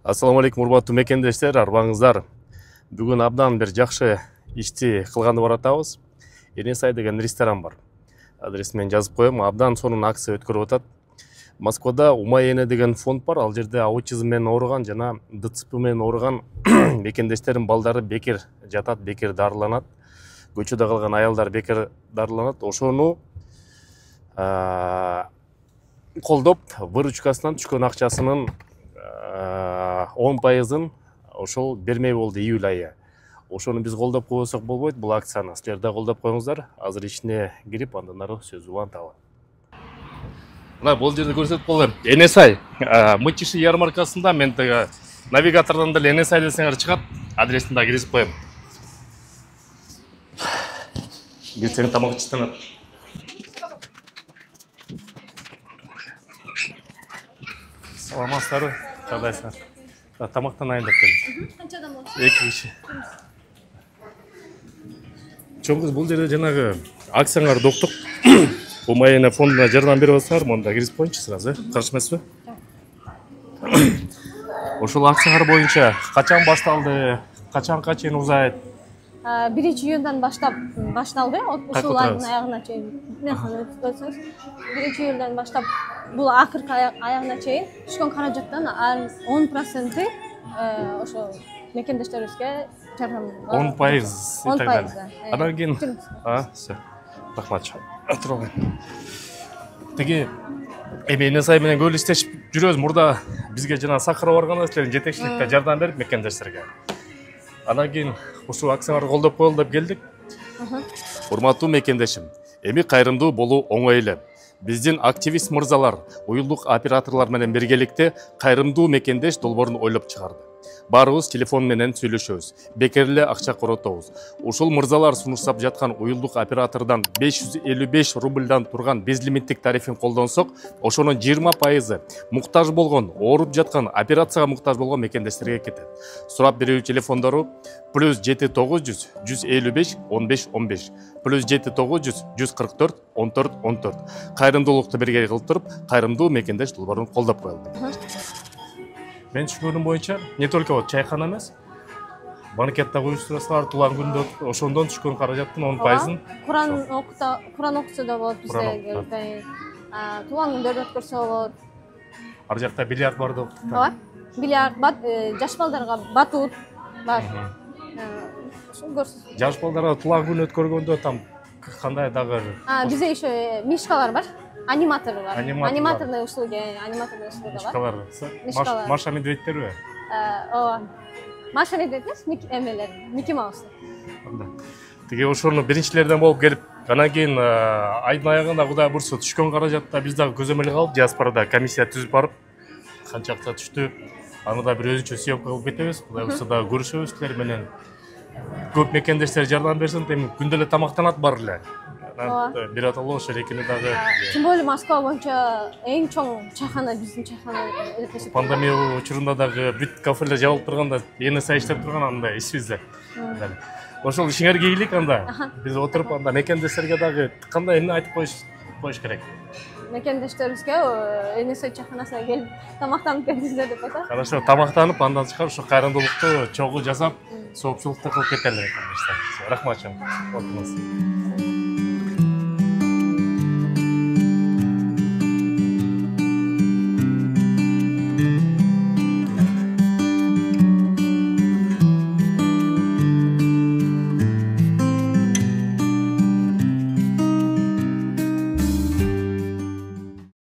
Ассаламу алейкум, урматтуу мекендештер, арбаңыздар. Бүгүн абдан бир жакшы ишти кылганды баратабыз. Энесай деген ресторан бар. Адресин мен жазып коем. Абдан сонун акция өткөрүп атат. Москвада Умай эне деген фонд бар. Ал жерде аутизм менен ооруган жана ДЦП менен ооруган мекендештердин балдары бекер жатат, бекер дарыланат. Көчөдө калган аялдар бекер дарыланат. Ошону колдоп, выручкасынан түшкөн акчасынын 10%-ын ошол бермей болду июль айы. Ошону биз колдоп койсок болбойт, бул акцияны силер да колдоп коюңуздар. Азыр ишине кирип, андан ары сөз уланталы. Мына бул жерде көрсөтүп койгон Энесай Мытиши ярмаркасында мен навигатордон деле Энесай десеңер чыгат. Адресин да киргизип коем. Кирсең тамак ичтенет. Саламатсыздарбы? Кандайсыңар? Тамактан айындап келдим. Канча адам болот? 2 киши. Чоң кыз, бул жерде жанагы акцияңар доктук. Умай эне фондуна жардам берип атсыңар, монда киргизип коюнчу сразу, каршы эмеспи? Ошол акциялар боюнча качан башталды, качанга чейин узайт? 1-июлдан баштап башталды. Ушул айдын аягына чейин. 1-июлдан баштап бул акыркы аягына чейин түшкөн каражаттан 10% ошо мекендештерибизге жардам. 10%. Анан кийин, всё. Рахмат. Отурган. Теги Энесай менен көп иштешип жүрөбүз. Мурда бизге жана сакырып барганда силердин жетекчиликте жардам берип мекендештерге. Анан кийин ушул акцияларды колдоп коелу деп келдик. Урматтуу мекендешим, эми кайрымдуу болуу оңой эле. Биздин активист мырзалар, уюлдук операторлор менен биргеликте кайрымдуу мекендеш долбоорун ойлоп чыгарды. Баарыбыз телефон менен сүйлөшөбүз, бекер эле акча коротобуз. Ушул мырзалар сунуштап жаткан уюлдук оператордон 555 рубльдан турган безлимиттик тарифин колдонсок, ошонун 20% муктаж болгон, ооруп жаткан, операцияга муктаж болгон мекендештерге кетет. Сурап берүү телефондору +7900 155 15 15, +7900 144 14 14. Кайрымдуулукту бирге кылып туруп, кайрымдуу мекендеш долбоорун колдоп коелу. Мен түшүнүм боюнча не только чайкана эмес, банкетте уюштурасыңар, туулган күндө ошондон түшкөн каражаттын 10%-ын Куран окуса да болот бизде. Туулган күндөрдү өткөрсө болот. Ар жакта бильярд бар деп. Ооба. Бильярд, жаш балдарга батут бар. Жаш балдарга туулган күн өткөргөндө там кандай дагы бизде еще мишкалар бар. Аниматорлар. Аниматорный услуги бар. Мишкалар. Маша медведьтерби? Ооба. Маша медведь эмелер, Микки Маус. Теги ошону биринчилерден болуп келип, анан кийин айдын аягында Кудай бурса түшкөн каражатта биз дагы көзөмөлгө алып, диаспорада комиссия түзүп барып, канча акча түштү, аны да бир өзүнчө съемка кылып кетебиз. Кудай бурса дагы көрүшөбүз силер менен. Көп мекендештер жардам берсин, эми күндө эле тамактанат бар эле. Бир аталуу ошол экини дагы. Тем более Москва боюнча эң чоң чайкана биздин чайкана. Пандемия учурунда дагы бүт кафелер жабылып турганда Энесай иштеп турган анда ишибизде. Ошол ишиңерге ийгилик анда. Биз отуруп анда мекендештерге дагы кандай эмне айтып коюш керек? Мекендештерибизге Энесай чайканасына келип тамактанып кетиңиздер деп атат. Хорошо, тамактанып андан чыгарып ошо кайрымдуулукту чогуу жасап, соопчулукту кылып кетели мекендештер. Рахмат чоң.